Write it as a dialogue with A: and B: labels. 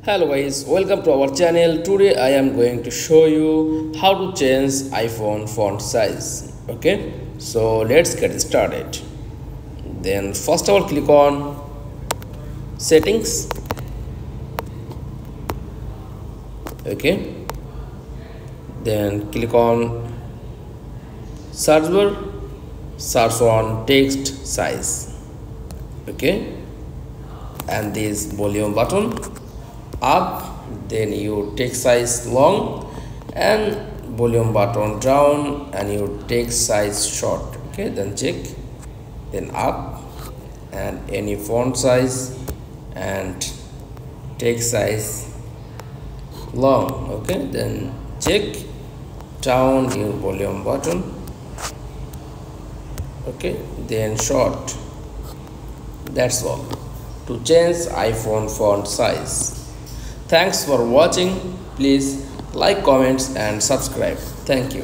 A: Hello guys, welcome to our channel. Today I am going to show you how to change iPhone font size. Okay, so let's get started. Then first of all, click on settings. Okay, then click on search bar, search on text size. Okay, and this volume button up, then you text size long, and volume button down and you text size short. Okay, then check, then up, and any font size and text size long. Okay, then check, down your volume button. Okay, then short. That's all to change iPhone font size. Thanks for watching. Please like, comments and subscribe. Thank you.